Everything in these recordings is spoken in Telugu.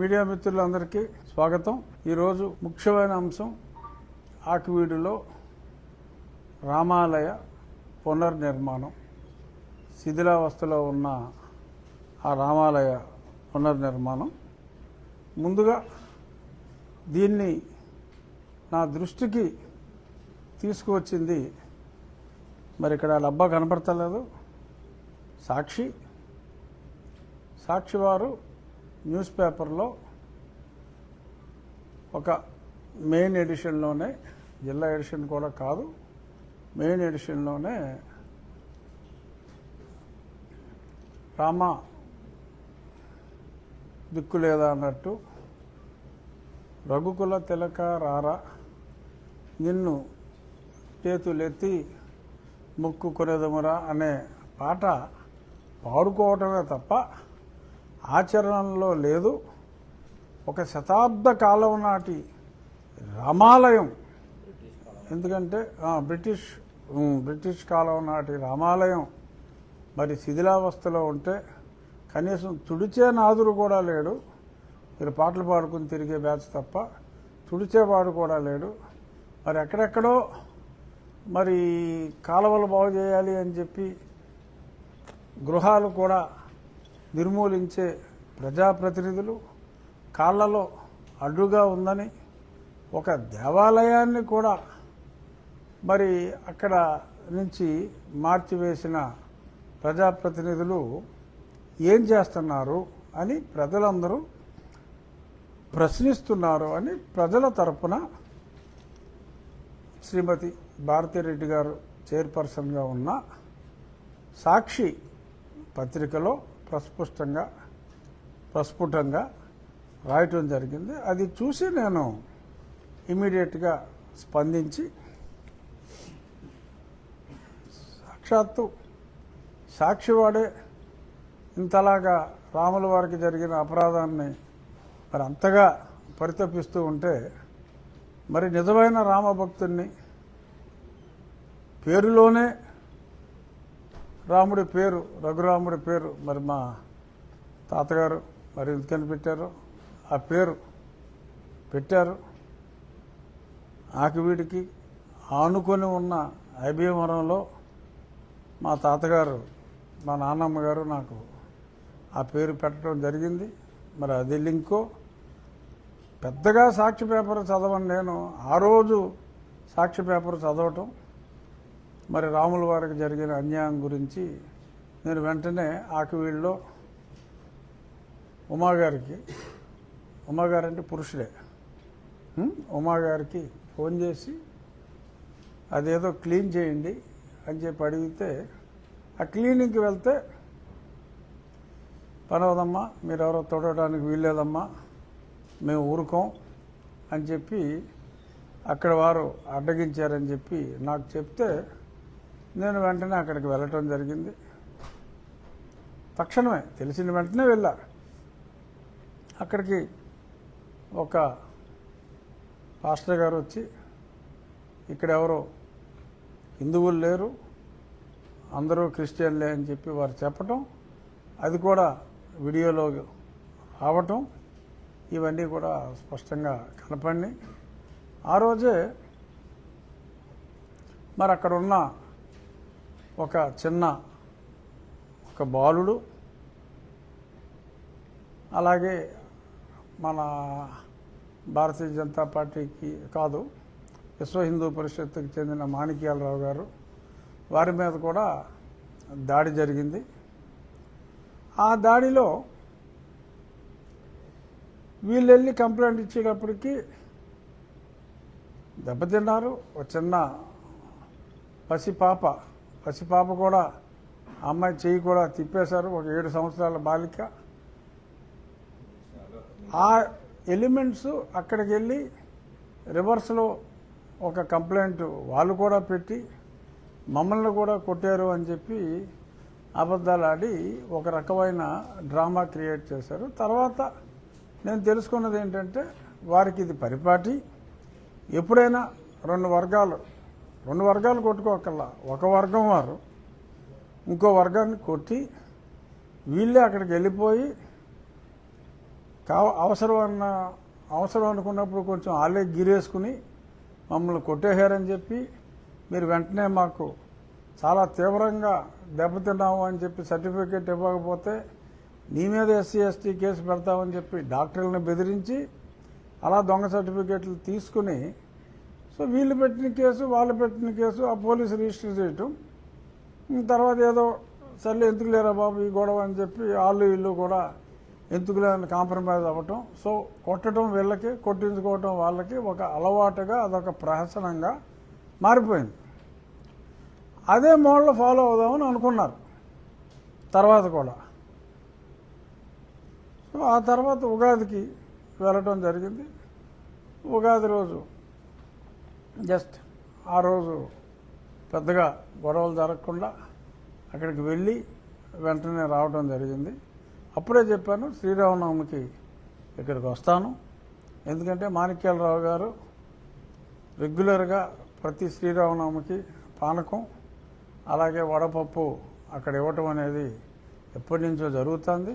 మీడియా మిత్రులందరికీ స్వాగతం. ఈరోజు ముఖ్యమైన అంశం ఆకివీడులో రామాలయ పునర్నిర్మాణం. శిథిలావస్థలో ఉన్న ఆ రామాలయ పునర్నిర్మాణం. ముందుగా దీన్ని నా దృష్టికి తీసుకువచ్చింది, మరి ఇక్కడ డబ్బా కనపడతలేదు, సాక్షి వారు న్యూస్ పేపర్లో ఒక మెయిన్ ఎడిషన్లోనే, జిల్లా ఎడిషన్ కూడా కాదు, మెయిన్ ఎడిషన్లోనే రామ దిక్కు లేదా అన్నట్టు రఘుకుల తిలక రారా నిన్ను చేతులెత్తి ముక్కు కొనేదమురా అనే పాట పాడుకోవటమే తప్ప ఆచరణలో లేదు. ఒక శతాబ్ద కాలం నాటి రామాలయం, ఎందుకంటే బ్రిటిష్ కాలం నాటి రామాలయం మరి శిథిలావస్థలో ఉంటే కనీసం తుడిచే నాదురు కూడా లేడు. మీరు పాటలు పాడుకుని తిరిగే బ్యాచ్ తప్ప తుడిచేవాడు కూడా లేడు. మరి ఎక్కడెక్కడో మరి కాలువలు బాగు చేయాలి అని చెప్పి గృహాలు కూడా నిర్మూలించే ప్రజాప్రతినిధులు, కాళ్లలో అడ్డుగా ఉందని ఒక దేవాలయాన్ని కూడా మరి అక్కడ నుంచి మార్చివేసిన ప్రజాప్రతినిధులు ఏం చేస్తున్నారు అని ప్రజలందరూ ప్రశ్నిస్తున్నారు అని ప్రజల తరపున శ్రీమతి భారతిరెడ్డి గారు చైర్పర్సన్గా ఉన్న సాక్షి పత్రికలో ప్రస్ఫుటంగా రాయటం జరిగింది. అది చూసి నేను ఇమీడియట్గా స్పందించి సాక్షాత్తు సాక్షివాడే ఇంతలాగా రాముల వారికి జరిగిన అపరాధాన్ని మరి అంతగా పరితపిస్తూ ఉంటే, మరి నిజమైన రామభక్తుణ్ణి, పేరులోనే రాముడి పేరు, రఘురాముడి పేరు, మరి మా తాతగారు మరి ఎందుకని పెట్టారు ఆ పేరు పెట్టారు. ఆకివీడికి ఆనుకొని ఉన్న ఐబీవరంలో మా తాతగారు, మా నాన్నమ్మ గారు నాకు ఆ పేరు పెట్టడం జరిగింది. మరి అది లింకో పెద్దగా సాక్షి పేపర్ చదవను నేను. ఆ రోజు సాక్షి పేపర్ చదవటం, మరి రాముల వారికి జరిగిన అన్యాయం గురించి నేను వెంటనే ఆకివీడులో ఉమాగారంటే పురుషుడే, ఉమాగారికి ఫోన్ చేసి అదేదో క్లీన్ చేయండి అని చెప్పి అడిగితే, ఆ క్లీనింగ్కి వెళ్తే పని అవదమ్మా, మీరెవరో తోడటానికి వీల్లేదమ్మా, మేము ఊరుకోం అని చెప్పి అక్కడ వారు అడ్డగించారని చెప్పి నాకు చెప్తే నేను వెంటనే అక్కడికి వెళ్ళటం జరిగింది. తక్షణమే తెలిసిన వెంటనే వెళ్ళా. అక్కడికి ఒక పాస్టర్ గారు వచ్చి, ఇక్కడ ఎవరో హిందువులు లేరు, అందరూ క్రిస్టియన్లే అని చెప్పి వారు చెప్పటం, అది కూడా వీడియోలో రావటం, ఇవన్నీ కూడా స్పష్టంగా కనపడి ఆ రోజే మరి అక్కడ ఉన్న ఒక బాలుడు, అలాగే మన భారతీయ జనతా పార్టీకి కాదు, విశ్వ హిందూ పరిషత్తుకి చెందిన మాణిక్యాలరావు గారు, వారి మీద కూడా దాడి జరిగింది. ఆ దాడిలో వీళ్ళు వెళ్ళి కంప్లైంట్ ఇచ్చేటప్పటికి దెబ్బతిన్నారు. ఒక చిన్న పసిపాప కూడా, అమ్మాయి చెయ్యి కూడా తిప్పేశారు, ఒక 7 సంవత్సరాల బాలిక. ఆ ఎలిమెంట్స్ అక్కడికి వెళ్ళి రివర్స్లో ఒక కంప్లైంట్ వాళ్ళు కూడా పెట్టి మమ్మల్ని కూడా కొట్టారు అని చెప్పి అబద్ధాలు ఆడి ఒక రకమైన డ్రామా క్రియేట్ చేశారు. తర్వాత నేను తెలుసుకున్నది ఏంటంటే, వారికి ఇది పరిపాటి. ఎప్పుడైనా రెండు వర్గాలు కొట్టుకోకల్లా, ఒక వర్గం వారు ఇంకో వర్గాన్ని కొట్టి వీళ్ళే అక్కడికి వెళ్ళిపోయి అవసరం అనుకున్నప్పుడు కొంచెం వాళ్ళే గిరేసుకుని మమ్మల్ని కొట్టేశారని చెప్పి మీరు వెంటనే మాకు చాలా తీవ్రంగా దెబ్బతిన్నాము అని చెప్పి సర్టిఫికేట్ ఇవ్వకపోతే నీ మీద SC/ST కేసు పెడతామని చెప్పి డాక్టర్లను బెదిరించి అలా దొంగ సర్టిఫికేట్లు తీసుకుని సో వీళ్ళు పెట్టిన కేసు వాళ్ళు పెట్టిన కేసు ఆ పోలీసు రిజిస్టర్ చేయటం తర్వాత ఏదో సర్లే ఎందుకు లేరా బాబు ఈ గొడవ అని చెప్పి వాళ్ళు వీళ్ళు కూడా ఎందుకు లేని కాంప్రమైజ్ అవ్వటం సో కొట్టడం వీళ్ళకి కొట్టించుకోవటం వాళ్ళకి ఒక అలవాటుగా అదొక ప్రహసనంగా మారిపోయింది. అదే మోడల్ ఫాలో అవుదామని అనుకున్నారు తర్వాత కూడా. సో ఆ తర్వాత ఉగాదికి వెళ్ళటం జరిగింది. ఉగాది రోజు జస్ట్ ఆ రోజు పెద్దగా గొడవలు జరగకుండా అక్కడికి వెళ్ళి వెంటనే రావడం జరిగింది. అప్పుడే చెప్పాను శ్రీరామనవమికి ఇక్కడికి వస్తాను, ఎందుకంటే మాణిక్యాలరావు గారు రెగ్యులర్గా ప్రతి శ్రీరామనవమికి పానకం అలాగే వడపప్పు అక్కడ ఇవ్వటం అనేది ఎప్పటి నుంచో జరుగుతుంది.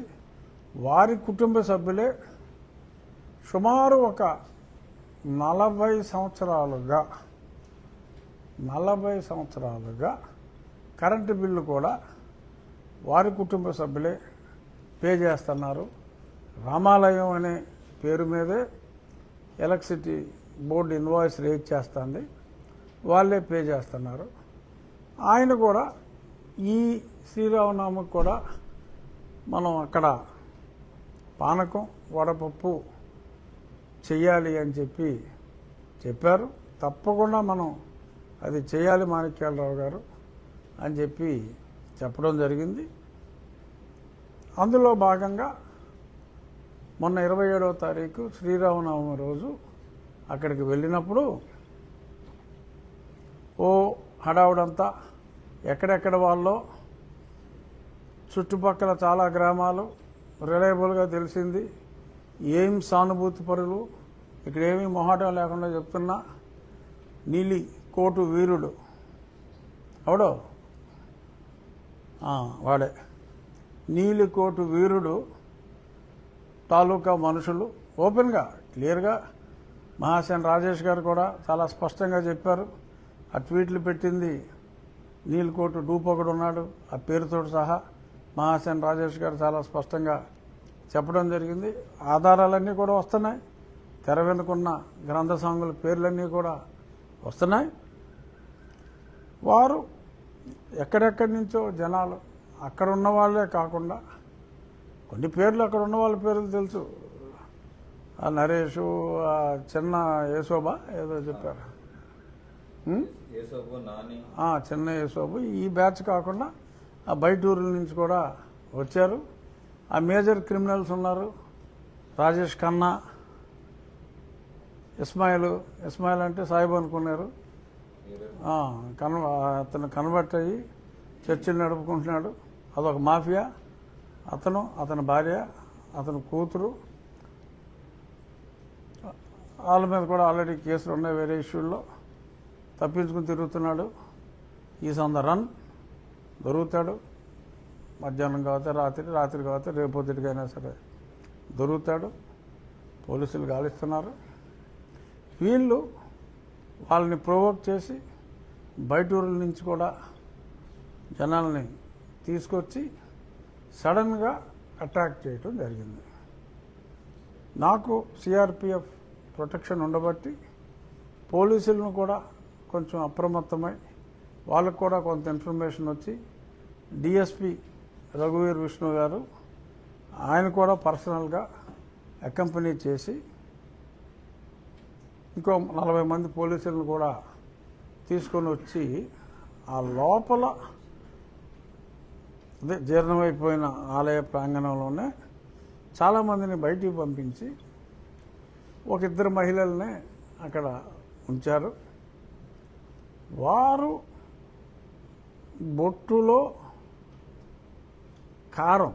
వారి కుటుంబ సభ్యులే సుమారు ఒక 40 సంవత్సరాలుగా కరెంటు బిల్లు కూడా వారి కుటుంబ సభ్యులే పే చేస్తున్నారు. రామాలయం అనే పేరు మీదే ఎలక్ట్రిసిటీ బోర్డు ఇన్వాయిస్ రేజ్ చేస్తుంది, వాళ్ళే పే చేస్తున్నారు. ఆయన కూడా ఈ శ్రీరామనవమికి కూడా మనం అక్కడ పానకం వడపప్పు చెయ్యాలి అని చెప్పి చెప్పారు. తప్పకుండా మనం అది చేయాలి మాణిక్యాలరావు గారు అని చెప్పి చెప్పడం జరిగింది. అందులో భాగంగా మొన్న 27వ తారీఖు శ్రీరామనవమి రోజు అక్కడికి వెళ్ళినప్పుడు ఓ హడావుడంతా ఎక్కడెక్కడ వాళ్ళో చుట్టుపక్కల చాలా గ్రామాలు రిలయబుల్గా తెలిసింది. ఏం సానుభూతి పరులు, ఇక్కడేమీ మొహాటం లేకుండా చెప్తున్నా నీలి కోటు వీరుడు అవడో వాడే నీలి కోటు వీరుడు తాలూకా మనుషులు ఓపెన్గా క్లియర్గా మహాసేన్ రాజేష్ గారు కూడా చాలా స్పష్టంగా చెప్పారు. ఆ ట్వీట్లు పెట్టింది నీలికోటు డూప్ ఒకడు ఉన్నాడు, ఆ పేరుతో సహా మహాసేన్ రాజేష్ గారు చాలా స్పష్టంగా చెప్పడం జరిగింది. ఆధారాలన్నీ కూడా వస్తున్నాయి, తెర వెనుకున్న గ్రంథ సాంగుల పేర్లన్నీ కూడా వస్తున్నాయి. వారు ఎక్కడెక్కడి నుంచో జనాలు అక్కడ ఉన్న వాళ్ళే కాకుండా కొన్ని పేర్లు అక్కడ ఉన్న వాళ్ళ పేర్లు తెలుసు. ఆ నరేషు, ఆ చిన్న యేసోబా ఏదో చెప్పారు, చిన్న యేసోబు, ఈ బ్యాచ్ కాకుండా ఆ బయట ఊర్ల నుంచి కూడా వచ్చారు. ఆ మేజర్ క్రిమినల్స్ ఉన్నారు, రాజేష్ ఖన్నా, ఇస్మాయిల్ అంటే సాయిబు అనుకున్నారు. అతను కన్వర్ట్ అయ్యి చర్చిలు నడుపుకుంటున్నాడు, అదొక మాఫియా. అతని భార్య, అతని కూతురు, వాళ్ళ మీద కూడా ఆల్రెడీ కేసులు ఉన్నాయి వేరే ఇష్యూల్లో. తప్పించుకుని తిరుగుతున్నాడు. ఈజ్ ఆన్ ద రన్, దొరుకుతాడు. మధ్యాహ్నం కావచ్చు, రాత్రి కావచ్చు, రేపొద్దుటికైనా సరే దొరుకుతాడు. పోలీసులు గాలిస్తున్నారు. వీళ్ళు వాళ్ళని ప్రొవోక్ చేసి బయట ఊర్ల నుంచి కూడా జనాల్ని తీసుకొచ్చి సడన్గా అటాక్ చేయటం జరిగింది. నాకు సిఆర్పిఎఫ్ ప్రొటెక్షన్ ఉండబట్టి పోలీసులను కూడా కొంచెం అప్రమత్తమై వాళ్ళకు కూడా కొంత ఇన్ఫర్మేషన్ వచ్చి డిఎస్పి రఘువీర్ విష్ణు గారు ఆయన కూడా పర్సనల్గా అకంపెనీ చేసి ఇంకో 40 మంది పోలీసులను కూడా తీసుకొని వచ్చి ఆ లోపల అదే జీర్ణమైపోయిన ఆలయ ప్రాంగణంలోనే చాలామందిని బయటికి పంపించి ఒక 2 మహిళల్ని అక్కడ ఉంచారు. వారు బొట్టులో కారం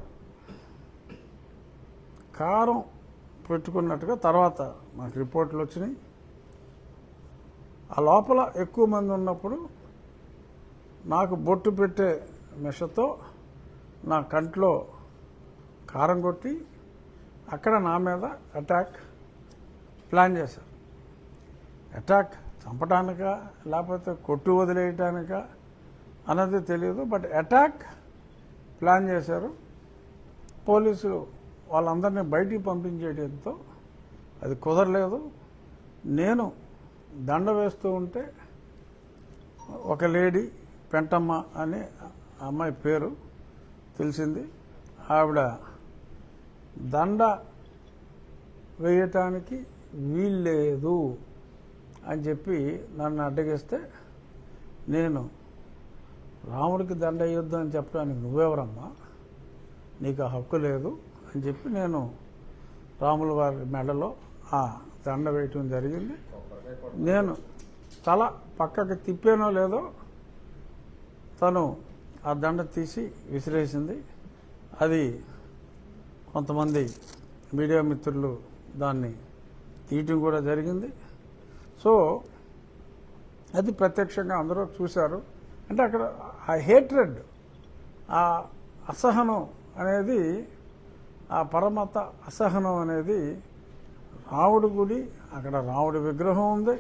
పెట్టుకున్నట్టుగా తర్వాత మాకు రిపోర్ట్లు వచ్చినాయి. ఆ లోపల ఎక్కువ మంది ఉన్నప్పుడు నాకు బొట్టు పెట్టే మెషతో నా కంట్లో కారం కొట్టి అక్కడ నా మీద అటాక్ ప్లాన్ చేశారు. అటాక్ చంపడానికా లేకపోతే కొట్టు వదిలేయటానికా అన్నది తెలియదు, బట్ అటాక్ ప్లాన్ చేశారు. పోలీసులు వాళ్ళందరినీ బయటికి పంపించేయడంతో అది కుదరలేదు. నేను దండ వేస్తూ ఉంటే ఒక లేడీ పెంటమ్మ అనే అమ్మాయి పేరు తెలిసింది. ఆవిడ దండ వేయటానికి వీల్లేదు అని చెప్పి నన్ను అడ్డగిస్తే, నేను రాముడికి దండ వేయొద్దు అని చెప్పడానికి నువ్వెవరమ్మా, నీకు ఆ హక్కు లేదు అని చెప్పి నేను రాముల వారి మెడలో ఆ దండ వేయటం జరిగింది. నేను తల పక్కకి తిప్పానో లేదో తను ఆ దండ తీసి విసిరేసింది. అది కొంతమంది మీడియా మిత్రులు దాన్ని తీయటం కూడా జరిగింది. సో అది ప్రత్యక్షంగా అందరూ చూశారు. అంటే అక్కడ ఆ హేట్రెడ్, ఆ అసహనం అనేది, ఆ పరమత అసహనం అనేది, రాముడి గుడి, అక్కడ రాముడి విగ్రహం ఉంది,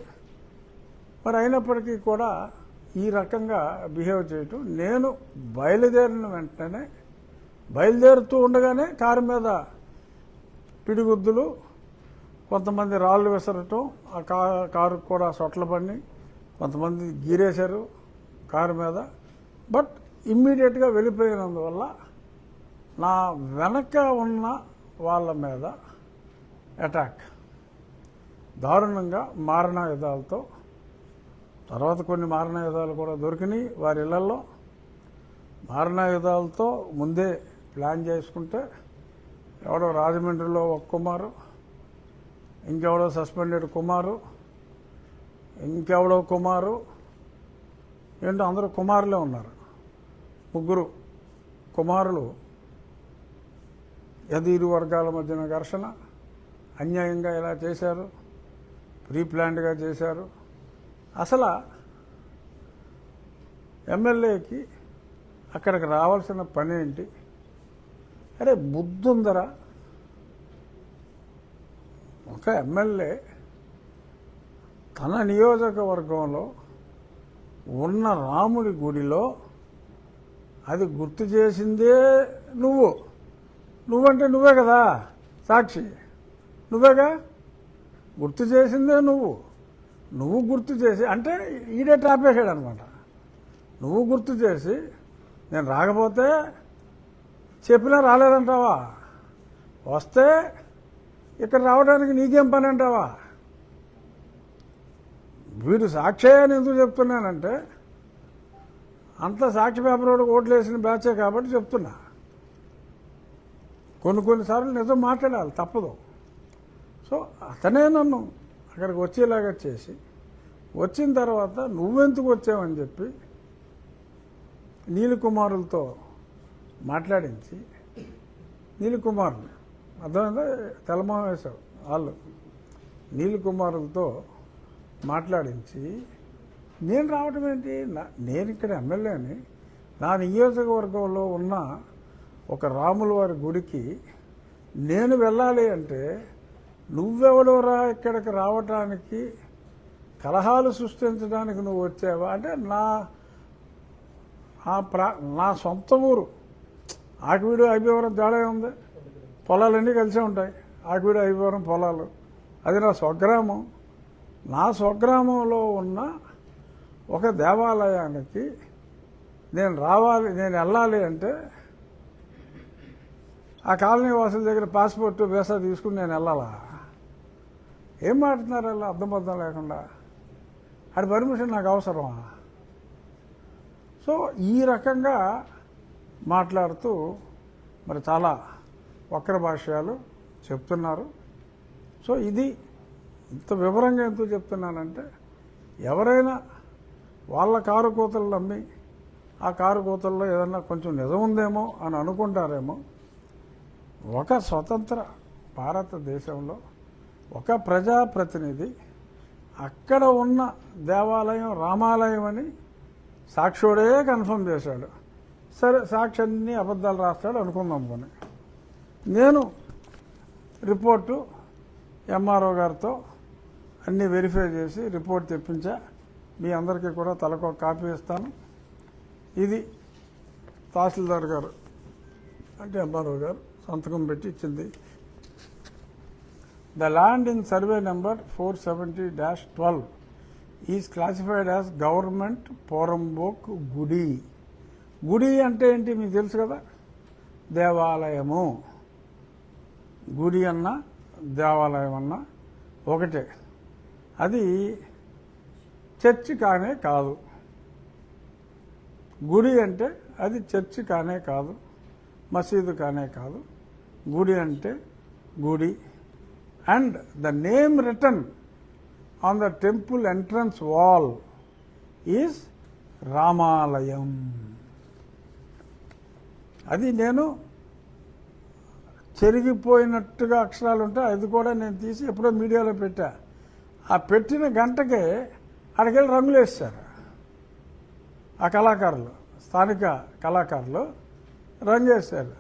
మరి అయినప్పటికీ కూడా ఈ రకంగా బిహేవ్ చేయటం. నేను బయలుదేరిన వెంటనే, బయలుదేరుతూ ఉండగానే కారు మీద పిడిగుద్దులు, కొంతమంది రాళ్ళు విసరటం, ఆ కారు కూడా సొట్ల పడి కొంతమంది గీరేశారు కారు మీద. బట్ ఇమ్మీడియట్గా వెళ్ళిపోయినందువల్ల నా వెనక ఉన్న వాళ్ళ మీద అటాక్ దారుణంగా మారణాయుధాలతో, తర్వాత కొన్ని మారణాయుధాలు కూడా దొరికినాయి వారి ఇళ్లలో. మారణాయుధాలతో ముందే ప్లాన్ చేసుకుంటే ఎవడో రాజమండ్రిలో ఒక కుమారు, ఇంకెవడో సస్పెండెడ్ కుమారు, ఇంకెవడో కుమారు, ఏంటో అందరూ కుమారులే ఉన్నారు. 3 కుమారులు. అది ఇరు వర్గాల మధ్యన ఘర్షణ, అన్యాయంగా ఇలా చేశారు, ప్రీ ప్లాన్డ్గా చేశారు. అసలు ఎమ్మెల్యేకి అక్కడికి రావాల్సిన పని ఏంటి? అరే బుద్ధుందరా, ఒక ఎమ్మెల్యే తన నియోజకవర్గంలో ఉన్న రాముడి గుడిలో అది గుర్తు చేసిందే నువ్వంటే నువ్వే కదా సాక్షి, నువ్వేగా గుర్తు చేసిందే నువ్వు గుర్తు చేసి, అంటే ఈడే టాపేసాడు అనమాట. నువ్వు గుర్తు చేసి నేను రాకపోతే చెప్పినా రాలేదంటావా, వస్తే ఇక్కడ రావడానికి నీకేం పని అంటావా? వీడు సాక్షి అని ఎందుకు చెప్తున్నానంటే, అంత సాక్షి పేపర్ వాడు ఓట్లు వేసిన బ్యాచే కాబట్టి చెప్తున్నా. కొన్నిసార్లు నిజం మాట్లాడాలి, తప్పదు. సో అతనే నన్ను అక్కడికి వచ్చేలాగా చేసి, వచ్చిన తర్వాత నువ్వెందుకు వచ్చావని చెప్పి నీలికుమారులతో మాట్లాడించి, నీలికుమారులు అర్థమైందా, తెల్లమోహం వేశావు వాళ్ళు, నీలికుమారులతో మాట్లాడించి నేను రావటం ఏంటి? నేను ఇక్కడ ఎమ్మెల్యేని, నా నియోజకవర్గంలో ఉన్న ఒక రాముల వారి గుడికి నేను వెళ్ళాలి అంటే నువ్వెవడోరా ఇక్కడికి రావటానికి, కలహాలు సృష్టించడానికి నువ్వు వచ్చావా అంటే, నా సొంత ఊరు ఆకివీడు ఐబీవరం తేడా ఉంది, పొలాలన్నీ కలిసే ఉంటాయి. ఆకివీడు ఐబీవరం పొలాలు, అది నా స్వగ్రామం. నా స్వగ్రామంలో ఉన్న ఒక దేవాలయానికి నేను వెళ్ళాలి అంటే ఆ కాలనీ వాసుల దగ్గర పాస్పోర్ట్ వీసా తీసుకుని నేను వెళ్ళాలా? ఏం మాట్లాడుతున్నారు అలా అర్థం లేకుండా? అది పర్మిషన్ నాకు అవసరమా? సో ఈ రకంగా మాట్లాడుతూ మరి చాలా వక్ర భాష్యాలు చెప్తున్నారు. సో ఇది ఇంత వివరంగా ఎందుకు చెప్తున్నానంటే, ఎవరైనా వాళ్ళ కారు కూతలు నమ్మి ఆ కారు కూతల్లో ఏదన్నా కొంచెం నిజం ఉందేమో అని అనుకుంటారేమో. ఒక స్వతంత్ర భారతదేశంలో ఒక ప్రజాప్రతినిధి అక్కడ ఉన్న దేవాలయం రామాలయం అని సాక్షుడే కన్ఫర్మ్ చేశాడు. సరే, సాక్షి అన్ని అబద్ధాలు రాస్తాడు అనుకుందాం. నేను రిపోర్టు ఎంఆర్ఓ గారితో అన్నీ వెరిఫై చేసి రిపోర్ట్ తెప్పించా. మీ అందరికీ కూడా తలకు కాపీ ఇస్తాను. ఇది తహసీల్దార్ గారు అంటే ఎంఆర్ఓ గారు సంతకం పెట్టి ఇచ్చింది. The land in survey number 470-12 is classified as government poramboke గుడి. గుడి అంటే ఏంటి మీకు తెలుసు కదా, దేవాలయము. గుడి అన్న దేవాలయం అన్న ఒకటే. అది చర్చి కానే కాదు. గుడి అంటే అది చర్చి కానే కాదు, మసీదు కానే కాదు. గుడి అంటే గుడి. And the name written on the temple entrance wall is Ramalayam. అది నేను చెరిగిపోయినట్టుగా అక్షరాలు ఉంటాయి, అది కూడా నేను తీసి ఎప్పుడో మీడియాలో పెట్టా. ఆ పెట్టిన గంటకే అక్కడికెళ్ళి రంగులు వేస్తారు ఆ కళాకారులు, స్థానిక కళాకారులు రంగు వేస్తారు.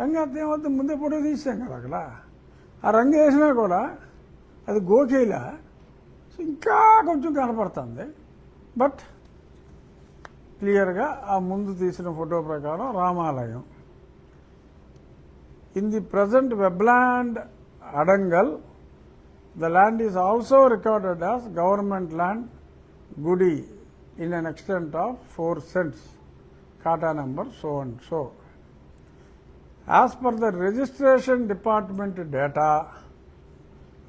రంగు వేస్తే ఏమవుతుంది, ముందే ఫోటో తీసాం కదా అక్కడ. ఆ రంగు వేసినా కూడా అది గోకేలా ఇంకా కొంచెం కనపడుతుంది. బట్ క్లియర్గా ఆ ముందు తీసిన ఫోటో ప్రకారం రామాలయం. In the present Webland adangal the land is also recorded as government land గుడి in an extent of 4 cents, ఖాతా number so and so. As per the registration department data,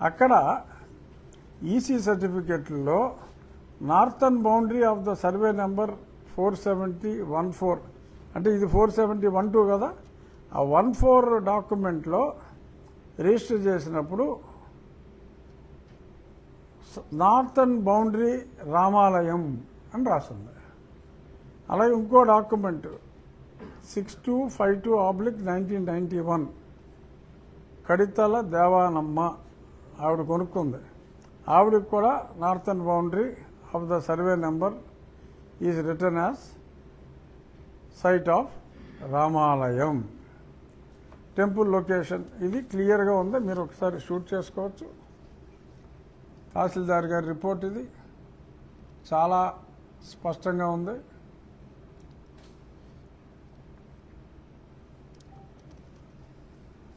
అక్కడ ఈసీ సర్టిఫికెట్లో northern boundary of the survey number 470-14 అంటే ఇది 470-12 కదా. ఆ 14 డాక్యుమెంట్లో రిజిస్టర్ చేసినప్పుడు నార్థన్ బౌండరీ రామాలయం అని రాస్తుంది. అలాగే ఇంకో డాక్యుమెంట్ 6252/1991 కడితల దేవానమ్మ ఆవిడ కొనుక్కుంది. ఆవిడకి కూడా northern boundary of the survey number is written as site of Ramalayam. Temple location ఇది క్లియర్గా ఉంది, మీరు ఒకసారి షూట్ చేసుకోవచ్చు. తహసీల్దార్ గారి రిపోర్ట్ ఇది చాలా స్పష్టంగా ఉంది.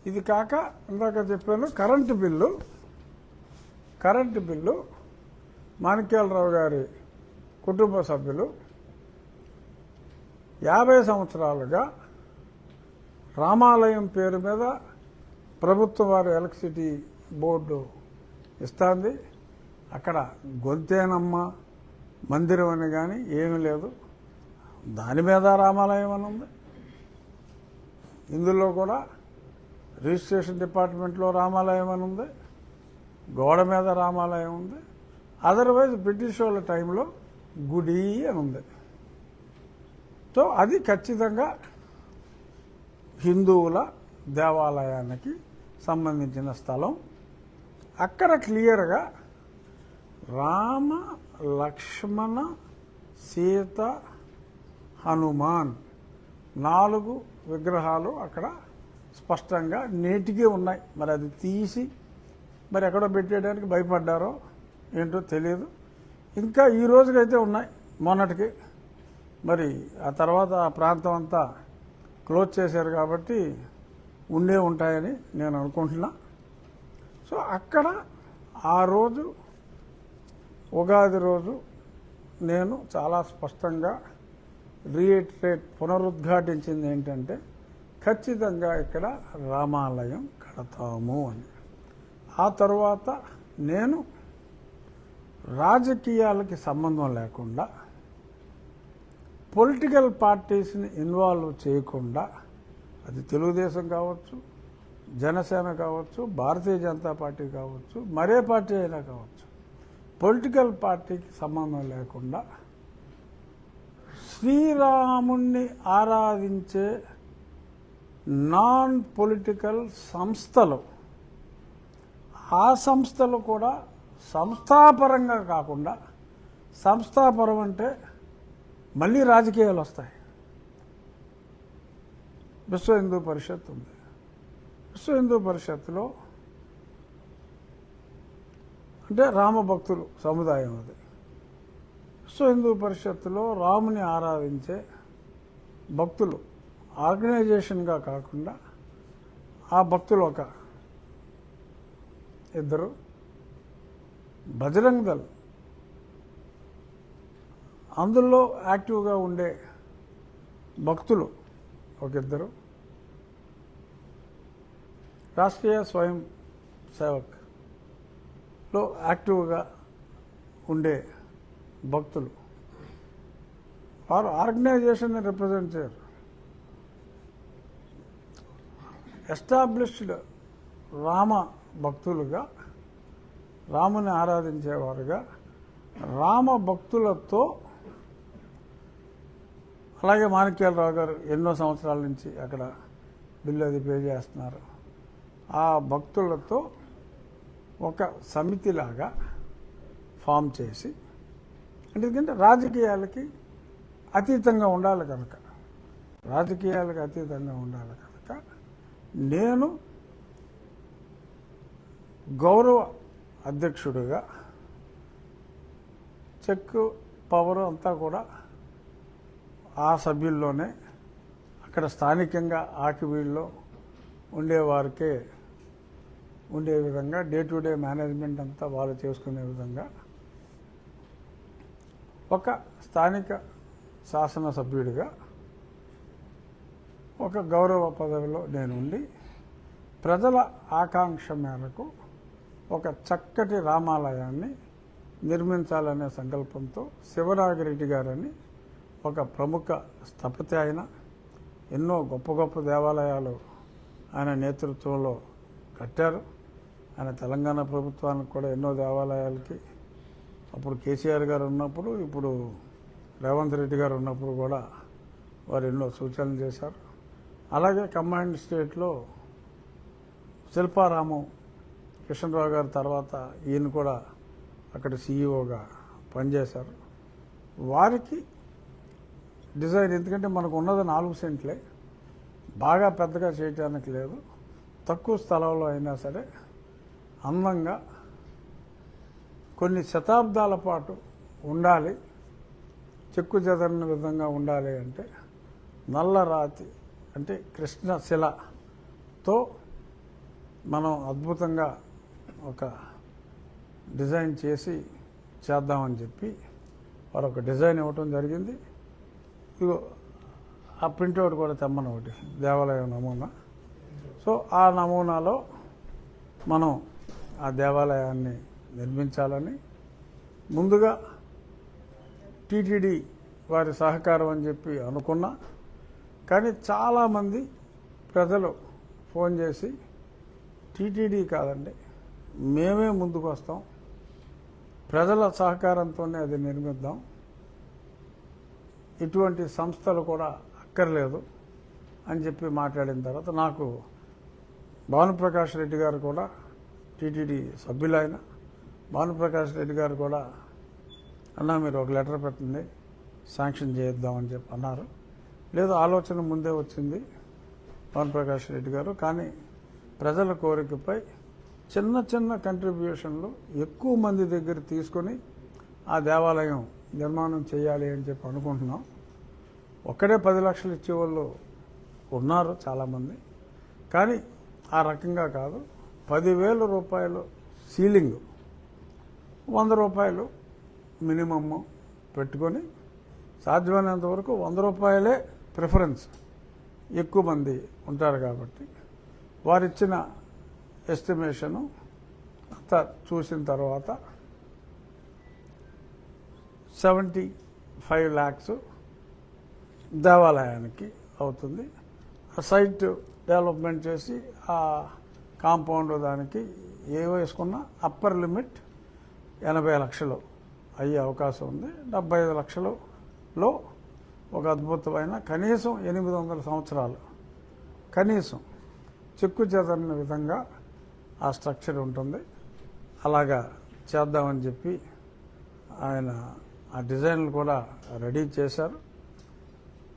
ఇది కాక ఇందాక చెప్పాను కరెంటు బిల్లు మాణిక్యాలరావు గారి కుటుంబ సభ్యులు 50 సంవత్సరాలుగా రామాలయం పేరు మీద ప్రభుత్వం వారి ఎలక్ట్రిసిటీ బోర్డు ఇస్తుంది. అక్కడ గొంతేనమ్మ మందిరం అని కానీ ఏమీ లేదు, దాని మీద రామాలయం అని ఉంది. ఇందులో కూడా రిజిస్ట్రేషన్ డిపార్ట్మెంట్లో రామాలయం అని ఉంది, గోడ మీద రామాలయం ఉంది. అదర్వైజ్ బ్రిటిష్ వాళ్ళ టైంలో గుడి అని ఉంది. సో అది ఖచ్చితంగా హిందువుల దేవాలయానికి సంబంధించిన స్థలం. అక్కడ క్లియర్గా రామ లక్ష్మణ సీత హనుమాన్ 4 విగ్రహాలు అక్కడ స్పష్టంగా నేటికి ఉన్నాయి. మరి అది తీసి మరి ఎక్కడో పెట్టేయడానికి భయపడ్డారో ఏంటో తెలియదు. ఇంకా ఈ రోజుకైతే ఉన్నాయి, మొన్నటికి. మరి ఆ తర్వాత ఆ ప్రాంతం అంతా క్లోజ్ చేశారు కాబట్టి ఉండే ఉంటాయని నేను అనుకుంటున్నా. సో అక్కడ ఆ రోజు ఉగాది రోజు నేను చాలా స్పష్టంగా పునరుద్ఘాటించింది ఏంటంటే ఖచ్చితంగా ఇక్కడ రామాలయం కడతాము అని. ఆ తర్వాత నేను రాజకీయాలకి సంబంధం లేకుండా, పొలిటికల్ పార్టీస్ని ఇన్వాల్వ్ చేయకుండా, అది తెలుగుదేశం కావచ్చు, జనసేన కావచ్చు, భారతీయ జనతా పార్టీ కావచ్చు, మరే పార్టీ అయినా కావచ్చు, పొలిటికల్ పార్టీకి సంబంధం లేకుండా శ్రీరాముణ్ణి ఆరాధించే నాన్ పొలిటికల్ సంస్థలు, ఆ సంస్థలు కూడా సంస్థాపరంగా కాకుండా, సంస్థాపరం అంటే మళ్ళీ రాజకీయాలు వస్తాయి. విశ్వ హిందూ పరిషత్ ఉంది. విశ్వ హిందూ పరిషత్తులో అంటే రామభక్తులు సముదాయం అది. విశ్వ హిందూ పరిషత్తులో రాముని ఆరాధించే భక్తులు ఆర్గనైజేషన్గా కాకుండా ఆ భక్తులు ఒక ఇద్దరు, బజరంగ్ దళ్ అందులో యాక్టివ్గా ఉండే భక్తులు ఒక ఇద్దరు, రాష్ట్రీయ స్వయం సేవక్లో యాక్టివ్గా ఉండే భక్తులు, వారు ఆర్గనైజేషన్ని రిప్రజెంట్ చేయరు. ఎస్టాబ్లిష్డ్ రామ భక్తులుగా, రాముని ఆరాధించేవారుగా, రామ భక్తులతో, అలాగే మాణిక్యాలరావు గారు ఎన్నో సంవత్సరాల నుంచి అక్కడ బిల్లు అది పే చేస్తున్నారు. ఆ భక్తులతో ఒక సమితిలాగా ఫామ్ చేసి, ఎందుకంటే రాజకీయాలకి అతీతంగా ఉండాలి కనుక, రాజకీయాలకు అతీతంగా ఉండాలి కనుక నేను గౌరవ అధ్యక్షుడిగా చెక్ పవర్ అంతా కూడా ఆ సభ్యుల్లోనే, అక్కడ స్థానికంగా ఆకివీళ్ళలో ఉండేవారికే ఉండే విధంగా, డే టు డే మేనేజ్మెంట్ అంతా వాళ్ళు చేసుకునే విధంగా ఒక స్థానిక శాసనసభ్యుడిగా ఒక గౌరవ పదవిలో నేను ఉండి ప్రజల ఆకాంక్ష మేరకు ఒక చక్కటి రామాలయాన్ని నిర్మించాలనే సంకల్పంతో శివరాగిరెడ్డి గారని ఒక ప్రముఖ స్థపతి, ఆయన ఎన్నో గొప్ప గొప్ప దేవాలయాలు ఆయన నేతృత్వంలో కట్టారు. ఆయన తెలంగాణ ప్రభుత్వానికి కూడా ఎన్నో దేవాలయాలకి, అప్పుడు కేసీఆర్ గారు ఉన్నప్పుడు, ఇప్పుడు రేవంత్ రెడ్డి గారు ఉన్నప్పుడు కూడా వారు ఎన్నో సూచనలు చేశారు. అలాగే కంబైన్డ్ స్టేట్లో శిల్పారామం కృష్ణరావు గారి తర్వాత ఈయన కూడా అక్కడ సీఈఓగా పనిచేశారు. వారికి డిజైన్, ఎందుకంటే మనకు ఉన్నది 4 సెంట్లే, బాగా పెద్దగా చేయటానికి లేదు, తక్కువ స్థలంలో అయినా సరే అందంగా కొన్ని శతాబ్దాల పాటు ఉండాలి, చెక్కు చెదరని విధంగా ఉండాలి అంటే నల్లరాతి అంటే కృష్ణశిలతో మనం అద్భుతంగా ఒక డిజైన్ చేసి చేద్దామని చెప్పి వారు ఒక డిజైన్ ఇవ్వటం జరిగింది. ఇగో ఆ ప్రింట్అవుట్ కూడా తెమ్మని ఒకటి దేవాలయం నమూనా. సో ఆ నమూనాలో మనం ఆ దేవాలయాన్ని నిర్మించాలని ముందుగా టీటీడీ వారి సహకారం అని చెప్పి అనుకున్నా. కానీ చాలామంది ప్రజలు ఫోన్ చేసి టీటీడీ కాదండి, మేమే ముందుకు వస్తాం, ప్రజల సహకారంతోనే అది నిర్మిద్దాం, ఇటువంటి సంస్థలు కూడా అక్కర్లేదు అని చెప్పి మాట్లాడిన తర్వాత నాకు భానుప్రకాష్ రెడ్డి గారు కూడా టీటీడీ సభ్యులైన భానుప్రకాష్ రెడ్డి గారు కూడా అన్నా మీరు ఒక లెటర్ పెట్టండి శాంక్షన్ చేద్దామని చెప్పి అన్నారు. లేదు, ఆలోచన ముందే వచ్చింది భానుప్రకాష్ రెడ్డి గారు, కానీ ప్రజల కోరికపై చిన్న చిన్న కంట్రిబ్యూషన్లు ఎక్కువ మంది దగ్గర తీసుకొని ఆ దేవాలయం నిర్మాణం చేయాలి అని చెప్పి అనుకుంటున్నాం. ఒక్కడే 10 లక్షలు ఇచ్చేవాళ్ళు ఉన్నారు చాలామంది, కానీ ఆ రకంగా కాదు, 10,000 రూపాయలు సీలింగ్, 100 రూపాయలు మినిమమ్ పెట్టుకొని సాధ్యమైనంత వరకు 100 రూపాయలే ప్రిఫరెన్స్, ఎక్కువ మంది ఉంటారు కాబట్టి వారిచ్చిన ఎస్టిమేషను అంతా చూసిన తర్వాత 75 lakhs దేవాలయానికి అవుతుంది. ఆ సైట్ డెవలప్మెంట్ చేసి ఆ కాంపౌండ్ దానికి ఏ వేసుకున్నా అప్పర్ లిమిట్ 80 లక్షలు అయ్యే అవకాశం ఉంది. 75 లక్షలలో ఒక అద్భుతమైన కనీసం 800 సంవత్సరాలు కనీసం చెక్కు చెదరని విధంగా ఆ స్ట్రక్చర్ ఉంటుంది. అలాగా చేద్దామని చెప్పి ఆయన ఆ డిజైన్లు కూడా రెడీ చేశారు.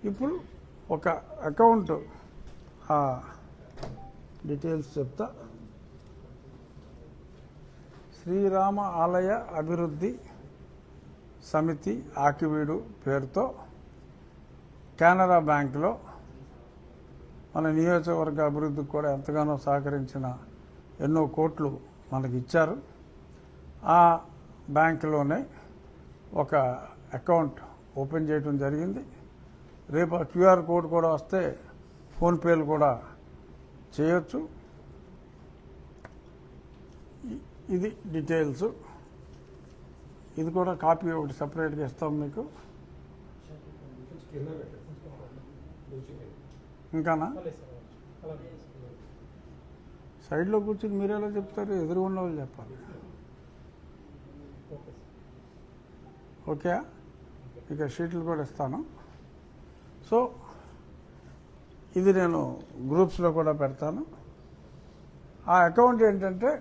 ఇప్పుడు ఒక అకౌంట్ డీటెయిల్స్ చెప్తా. శ్రీరామ ఆలయ అభివృద్ధి సమితి ఆకివీడు పేరుతో కెనరా బ్యాంకులో మన నియోజకవర్గ అభివృద్ధికి కూడా ఎంతగానో సహకరించిన ఎన్నో కోట్లు మనకి ఇచ్చారు. ఆ బ్యాంకులోనే ఒక అకౌంట్ ఓపెన్ చేయడం జరిగింది. రేపు ఆ క్యూఆర్ కోడ్ కూడా వస్తే ఫోన్పేలు కూడా చేయొచ్చు. ఇది డీటెయిల్స్. ఇది కూడా కాపీ ఒకటి సపరేట్గా ఇస్తాం మీకు. ఇంకానా సైడ్లో కూర్చుని మీరు ఎలా చెప్తారు? ఎదురు ఉన్న వాళ్ళు చెప్పాలి. ఓకే, ఇక షీట్లు కూడా ఇస్తాను. సో ఇది నేను గ్రూప్స్లో కూడా పెడతాను. ఆ అకౌంట్ ఏంటంటే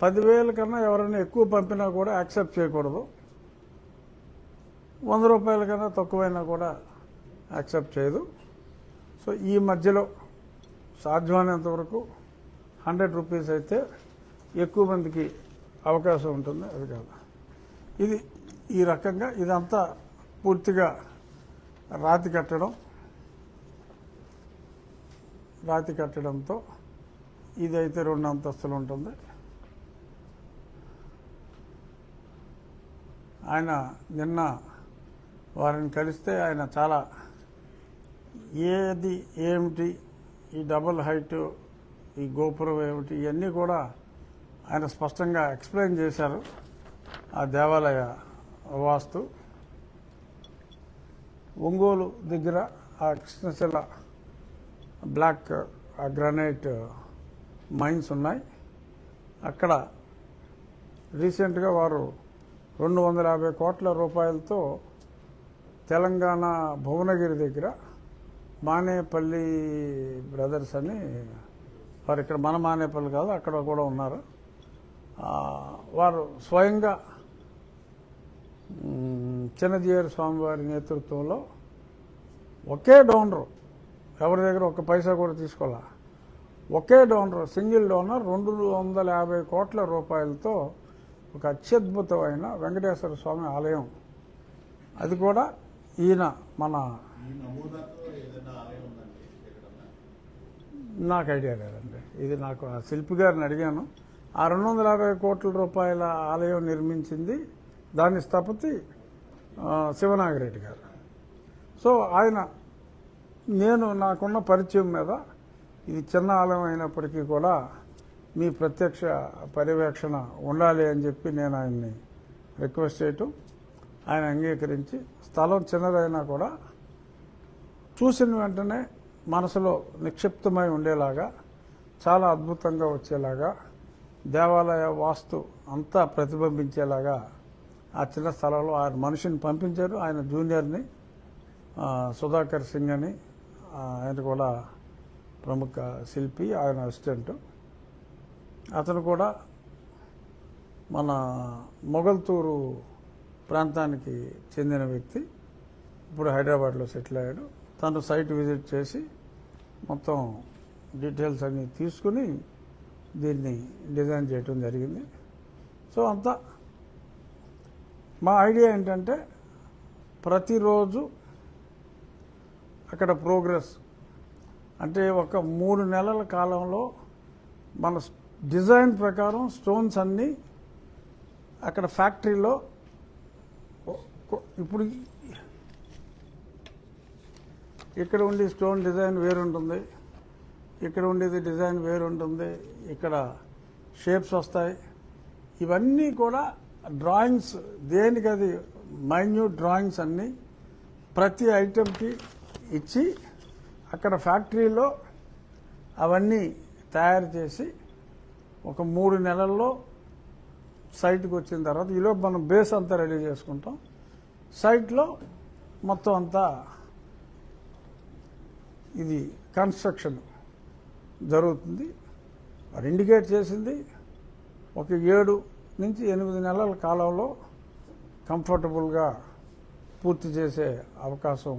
10,000 కన్నా ఎవరైనా ఎక్కువ పంపినా కూడా యాక్సెప్ట్ చేయకూడదు. 100 రూపాయల కన్నా తక్కువైనా కూడా యాక్సెప్ట్ చేయదు. సో ఈ మధ్యలో సాధ్యమైనంత వరకు 100 రూపీస్ అయితే ఎక్కువ మందికి అవకాశం ఉంటుంది. అది కాదు, ఇది ఈ రకంగా ఇదంతా పూర్తిగా రాతి కట్టడంతో ఇదైతే 2 అంతస్తులు ఉంటుంది. ఆయన నిన్న వారిని కలిస్తే ఆయన చాలా ఏది ఏమిటి, ఈ డబుల్ హైట్, ఈ గోపురం ఏమిటి, ఇవన్నీ కూడా ఆయన స్పష్టంగా ఎక్స్ప్లెయిన్ చేశారు. ఆ దేవాలయ వాస్తు ఒంగోలు దగ్గర ఆ కృష్ణశిల బ్లాక్ గ్రానైట్ మైన్స్ ఉన్నాయి. అక్కడ రీసెంట్గా వారు 250 కోట్ల రూపాయలతో తెలంగాణ భువనగిరి దగ్గర మానేపల్లి బ్రదర్స్ అని వారు, ఇక్కడ మన మానేపల్లి కాదు, అక్కడ కూడా ఉన్నారు. వారు స్వయంగా చిన్నజీయర్ స్వామివారి నేతృత్వంలో ఒకే డోనరు, ఎవరి దగ్గర ఒక్క పైసా కూడా తీసుకోవాలా, ఒకే డోనర్, సింగిల్ డోనర్ 250 కోట్ల రూపాయలతో ఒక అత్యద్భుతమైన వెంకటేశ్వర స్వామి ఆలయం, అది కూడా ఈయన మన నాకు ఐడియా లేదండి. ఇది నాకు ఆ శిల్పి గారిని అడిగాను. ఆ 250 కోట్ల రూపాయల ఆలయం నిర్మించింది దాని స్థపతి శివనాగిరెడ్డి గారు. సో ఆయన, నేను నాకున్న పరిచయం మీద ఇది చిన్న ఆలయం అయినప్పటికీ కూడా మీ ప్రత్యక్ష పర్యవేక్షణ ఉండాలి అని చెప్పి నేను ఆయన్ని రిక్వెస్ట్ చేయటం, ఆయన అంగీకరించి స్థలం చిన్నదైనా కూడా చూసిన వెంటనే మనసులో నిక్షిప్తమై ఉండేలాగా, చాలా అద్భుతంగా వచ్చేలాగా, దేవాలయ వాస్తు అంతా ప్రతిబింబించేలాగా ఆ చిన్న స్థలంలో ఆయన మనిషిని పంపించారు. ఆయన జూనియర్ని సుధాకర్ సింగ్ అని, ఆయన కూడా ప్రముఖ శిల్పి, ఆయన అసిస్టెంట్. అతను కూడా మన మొగల్తూరు ప్రాంతానికి చెందిన వ్యక్తి, ఇప్పుడు హైదరాబాద్లో సెటిల్ అయ్యాడు. తను సైట్ విజిట్ చేసి మొత్తం డీటెయిల్స్ అన్నీ తీసుకుని దీన్ని డిజైన్ చేయటం జరిగింది. సో అంతా మా ఐడియా ఏంటంటే ప్రతిరోజు అక్కడ ప్రోగ్రెస్, అంటే ఒక 3 నెలల కాలంలో మన డిజైన్ ప్రకారం స్టోన్స్ అన్నీ అక్కడ ఫ్యాక్టరీలో, ఇప్పుడు ఇక్కడ ఉండే స్టోన్ డిజైన్ వేరుంటుంది, ఇక్కడ ఉండేది డిజైన్ వేరుంటుంది, ఇక్కడ షేప్స్ వస్తాయి. ఇవన్నీ కూడా డ్రాయింగ్స్, దేనికి అది మైన్యూట్ డ్రాయింగ్స్ అన్నీ ప్రతి ఐటెంకి ఇచ్చి అక్కడ ఫ్యాక్టరీలో అవన్నీ తయారు చేసి ఒక 3 నెలల్లో సైట్కి వచ్చిన తర్వాత, ఈలోపు మనం బేస్ అంతా రెడీ చేసుకుంటాం. సైట్లో మొత్తం అంతా ఇది కన్స్ట్రక్షన్ జరుగుతుంది. వారు ఇండికేట్ చేసింది ఒక 7 నుంచి 8 నెలల కాలంలో కంఫర్టబుల్గా పూర్తి చేసే అవకాశం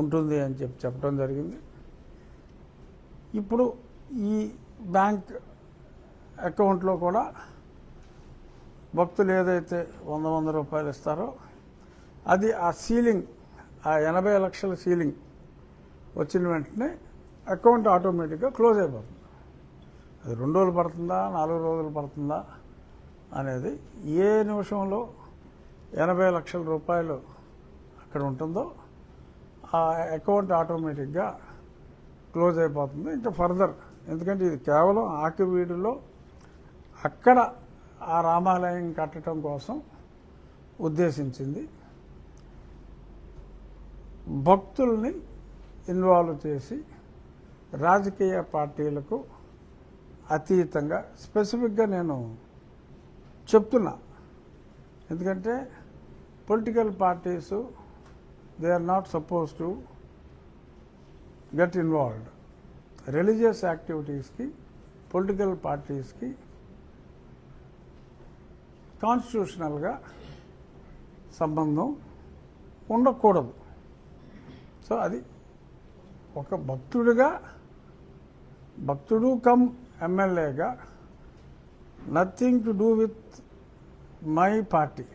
ఉంటుంది అని చెప్పడం జరిగింది. ఇప్పుడు ఈ బ్యాంక్ అకౌంట్లో కూడా భక్తులు ఏదైతే 100 రూపాయలు ఇస్తారో అది ఆ సీలింగ్, ఆ 80 లక్షల సీలింగ్ వచ్చిన వెంటనే అకౌంట్ ఆటోమేటిక్గా క్లోజ్ అయిపోతుంది. అది 2 రోజులు పడుతుందా 4 రోజులు పడుతుందా అనేది, ఏ నిమిషంలో 80 లక్షల రూపాయలు అక్కడ ఉంటుందో ఆ అకౌంట్ ఆటోమేటిక్గా క్లోజ్ అయిపోతుంది. ఇంకా ఫర్దర్, ఎందుకంటే ఇది కేవలం ఆకివీడులో అక్కడ ఆ రామాలయం కట్టడం కోసం ఉద్దేశించింది. భక్తుల్ని ఇన్వాల్వ్ చేసి రాజకీయ పార్టీలకు అతీతంగా స్పెసిఫిక్గా నేను చెప్తున్నా. ఎందుకంటే political parties they are not suppose to get involved. Religious యాక్టివిటీస్కి పొలిటికల్ పార్టీస్కి కాన్స్టిట్యూషనల్గా సంబంధం ఉండకూడదు. సో అది ఒక భక్తుడు కమ్ ఎమ్మెల్యేగా nothing to do with my party.